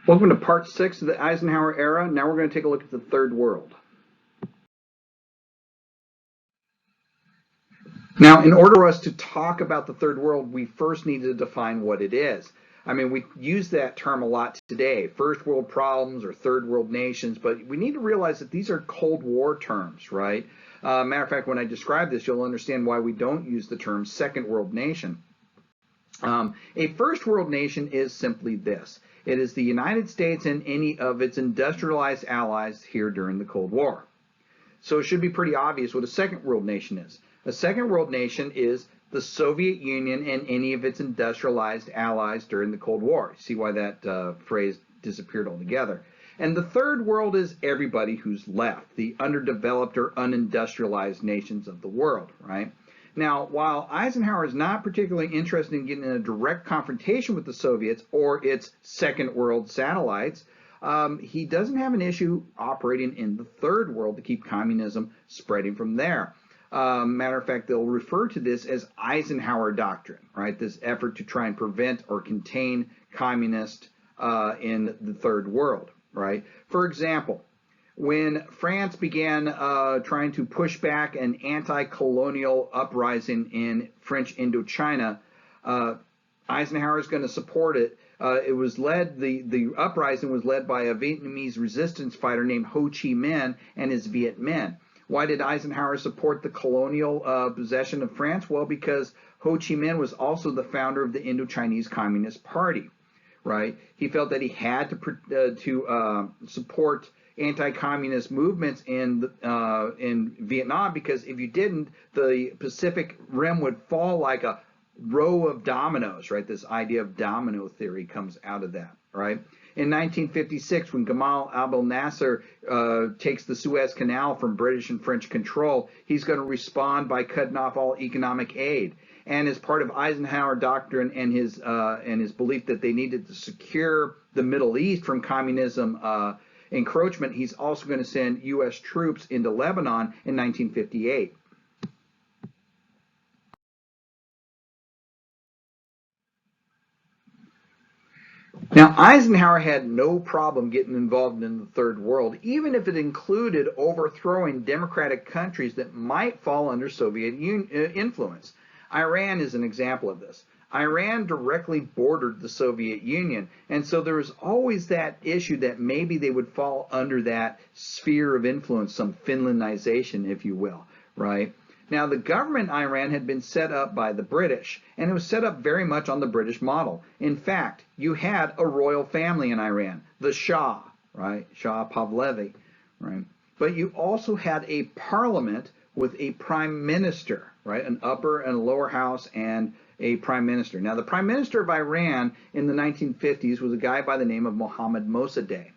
Welcome to part 6 of the Eisenhower era. Now we're going to take a look at the Third World. Now, in order for us to talk about the Third World, we first need to define what it is. I mean, we use that term a lot today, first world problems or third world nations, but we need to realize that these are Cold War terms, right? Matter of fact, when I describe this, you'll understand why we don't use the term second world nation. A first world nation is simply this. It is the United States and any of its industrialized allies here during the Cold War. So it should be pretty obvious what a second world nation is. A second world nation is the Soviet Union and any of its industrialized allies during the Cold War. See why that phrase disappeared altogether. And the third world is everybody who's left, the underdeveloped or unindustrialized nations of the world, right? Now, while Eisenhower is not particularly interested in getting in a direct confrontation with the Soviets or its second world satellites, he doesn't have an issue operating in the third world to keep communism spreading from there. Matter of fact, they'll refer to this as Eisenhower doctrine, right? This effort to try and prevent or contain communists in the third world, right? For example, when France began trying to push back an anti-colonial uprising in French Indochina, Eisenhower is going to support it. It was led, the uprising was led by a Vietnamese resistance fighter named Ho Chi Minh and his Viet Minh. Why did Eisenhower support the colonial possession of France? Well, because Ho Chi Minh was also the founder of the Indochinese Communist Party, right? He felt that he had to support anti-communist movements in Vietnam, because if you didn't, the Pacific Rim would fall like a row of dominoes, right? This idea of domino theory comes out of that, right? In 1956, when Gamal Abdel Nasser takes the Suez Canal from British and French control, he's going to respond by cutting off all economic aid. And as part of Eisenhower doctrine and his belief that they needed to secure the Middle East from communism encroachment, he's also going to send U.S. troops into Lebanon in 1958. Now, Eisenhower had no problem getting involved in the Third World, even if it included overthrowing democratic countries that might fall under Soviet influence. Iran is an example of this. Iran directly bordered the Soviet Union, and so there was always that issue that maybe they would fall under that sphere of influence, some Finlandization, if you will, right? Now, the government in Iran had been set up by the British, and it was set up very much on the British model. In fact, you had a royal family in Iran, the Shah, right? Shah Pahlavi, right? But you also had a parliament with a prime minister, right? An upper and a lower house and a prime minister. Now, the prime minister of Iran in the 1950s was a guy by the name of Mohammad Mossadegh,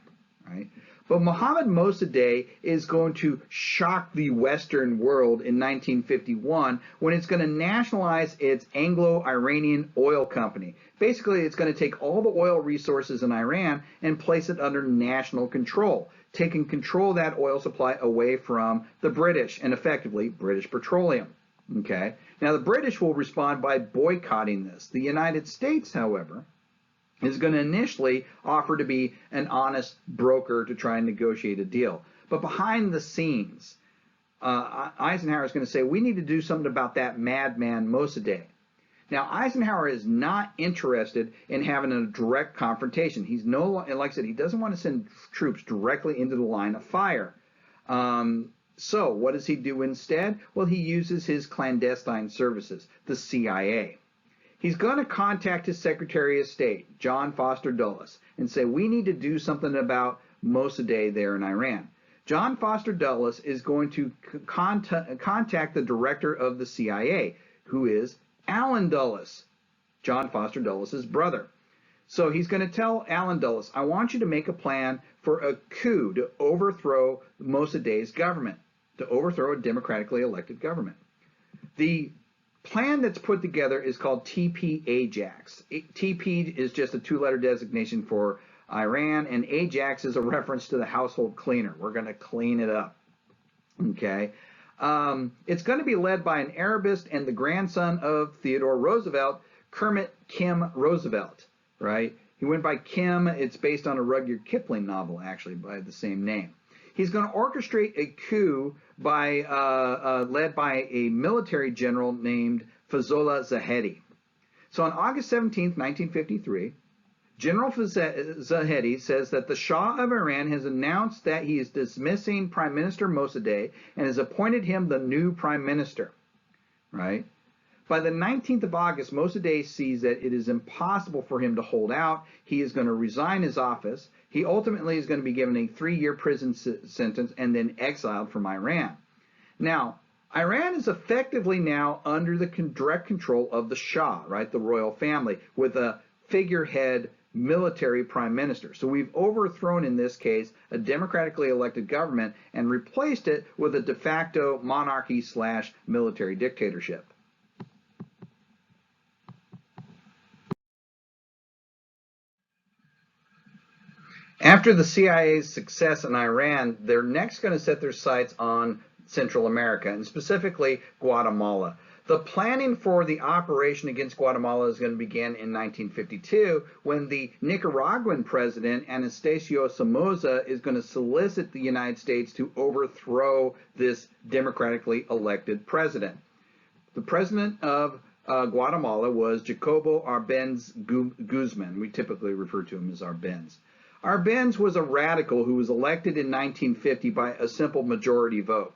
right? But Mohammad Mossadegh is going to shock the Western world in 1951 when it's going to nationalize its Anglo-Iranian oil company. Basically, it's going to take all the oil resources in Iran and place it under national control, taking control of that oil supply away from the British and effectively British Petroleum. Okay. Now, the British will respond by boycotting this. The United States, however, is going to initially offer to be an honest broker to try and negotiate a deal. But behind the scenes, Eisenhower is going to say, we need to do something about that madman Mossadegh. Now, Eisenhower is not interested in having a direct confrontation. He's like I said, he doesn't want to send troops directly into the line of fire. So what does he do instead? Well, he uses his clandestine services, the CIA. He's going to contact his Secretary of State, John Foster Dulles, and say, we need to do something about Mossadegh there in Iran. John Foster Dulles is going to contact the director of the CIA, who is Allen Dulles, John Foster Dulles' brother. So he's going to tell Allen Dulles, I want you to make a plan for a coup to overthrow Mossadegh's government, to overthrow a democratically elected government. The plan that's put together is called TP-Ajax. TP is just a two-letter designation for Iran, and Ajax is a reference to the household cleaner. We're going to clean it up. Okay. It's going to be led by an Arabist and the grandson of Theodore Roosevelt, Kermit Kim Roosevelt, right? He went by Kim. It's based on a Rudyard Kipling novel, actually, by the same name. He's going to orchestrate a coup led by a military general named Fazollah Zahedi. So on August 17th, 1953, General Zahedi says that the Shah of Iran has announced that he is dismissing Prime Minister Mossadegh and has appointed him the new Prime Minister. Right? By the 19th of August, Mossadegh sees that it is impossible for him to hold out. He is going to resign his office. He ultimately is going to be given a 3-year prison sentence and then exiled from Iran. Now, Iran is effectively now under the direct control of the Shah, right, the royal family, with a figurehead military prime minister. So we've overthrown, in this case, a democratically elected government and replaced it with a de facto monarchy/military dictatorship. After the CIA's success in Iran, they're next going to set their sights on Central America, and specifically Guatemala. The planning for the operation against Guatemala is going to begin in 1952 when the Nicaraguan president, Anastasio Somoza, is going to solicit the United States to overthrow this democratically elected president. The president of Guatemala was Jacobo Arbenz Guzman. We typically refer to him as Arbenz. Arbenz was a radical who was elected in 1950 by a simple majority vote.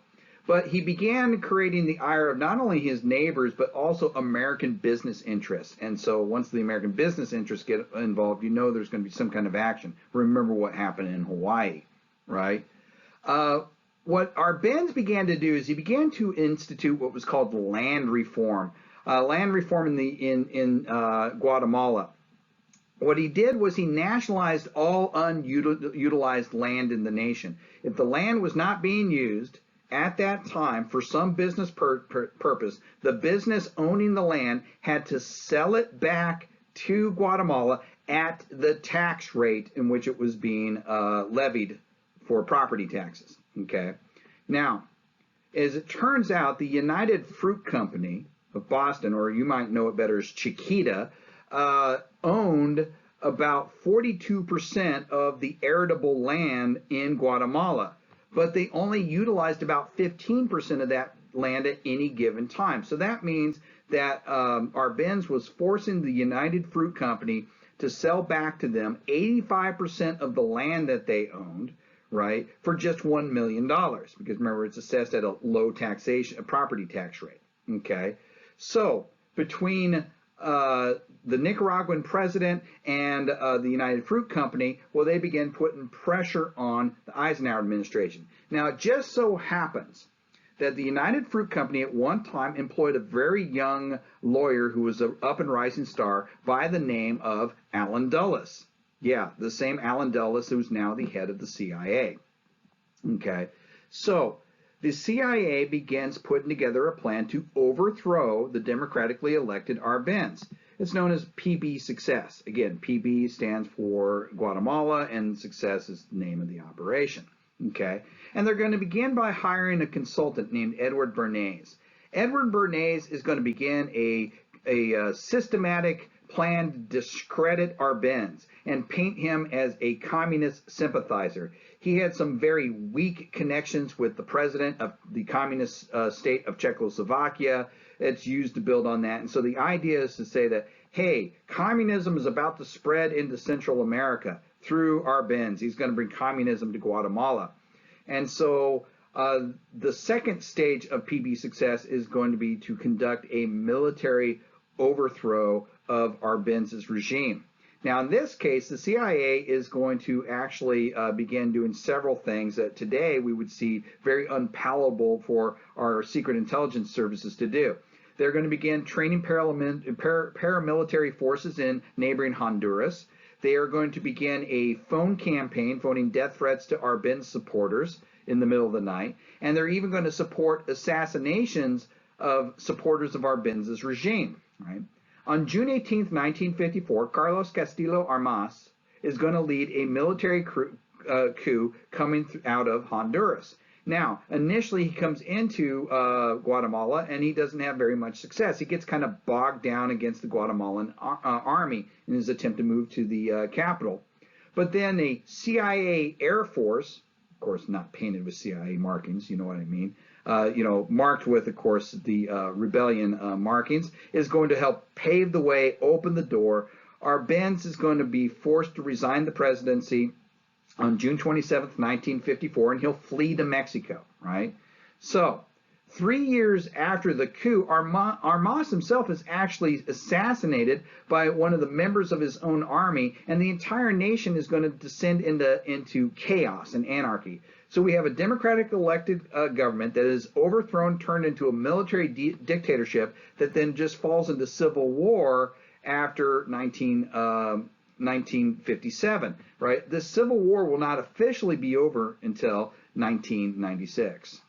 But he began creating the ire of not only his neighbors, but also American business interests. And so once the American business interests get involved, you know there's going to be some kind of action. Remember what happened in Hawaii, right? What Arbenz began to do is he began to institute what was called land reform. In Guatemala. What he did was he nationalized all unutilized land in the nation. If the land was not being used at that time for some business purpose, the business owning the land had to sell it back to Guatemala at the tax rate in which it was being levied for property taxes. Okay. Now, as it turns out, the United Fruit Company of Boston, or you might know it better as Chiquita, owned about 42% of the arable land in Guatemala, but they only utilized about 15% of that land at any given time. So that means that Arbenz was forcing the United Fruit Company to sell back to them 85% of the land that they owned, right, for just $1 million, because remember, it's assessed at a low taxation, a property tax rate. Okay, so between the Nicaraguan president and the United Fruit Company, well, they began putting pressure on the Eisenhower administration. Now, it just so happens that the United Fruit Company at one time employed a very young lawyer who was an up and rising star by the name of Allen Dulles. Yeah, the same Allen Dulles who's now the head of the CIA. Okay, so the CIA begins putting together a plan to overthrow the democratically elected Arbenz. It's known as PB Success. Again, PB stands for Guatemala, and Success is the name of the operation. Okay, and they're going to begin by hiring a consultant named Edward Bernays. Edward Bernays is going to begin a systematic plan to discredit Arbenz and paint him as a communist sympathizer. He had some very weak connections with the president of the communist state of Czechoslovakia. It's used to build on that. And so the idea is to say that, hey, communism is about to spread into Central America through Arbenz. He's going to bring communism to Guatemala. And so the second stage of PB Success is going to be to conduct a military overthrow of Arbenz's regime. Now, in this case, the CIA is going to actually begin doing several things that today we would see very unpalatable for our secret intelligence services to do. They're going to begin training paramilitary forces in neighboring Honduras. They are going to begin a phone campaign, phoning death threats to Arbenz supporters in the middle of the night. And they're even going to support assassinations of supporters of Arbenz's regime, right? On June 18, 1954, Carlos Castillo Armas is going to lead a military coup coming out of Honduras. Now, initially he comes into Guatemala and he doesn't have very much success. He gets kind of bogged down against the Guatemalan army in his attempt to move to the capital. But then a CIA Air Force, of course not painted with CIA markings, you know what I mean, marked with, of course, the rebellion markings, is going to help pave the way, open the door. Arbenz is going to be forced to resign the presidency on June 27th, 1954, and he'll flee to Mexico, right? So, 3 years after the coup, Armas himself is actually assassinated by one of the members of his own army, and the entire nation is going to descend into chaos and anarchy. So we have a democratic elected government that is overthrown, turned into a military dictatorship that then just falls into civil war after 1957, right? The Civil War will not officially be over until 1996.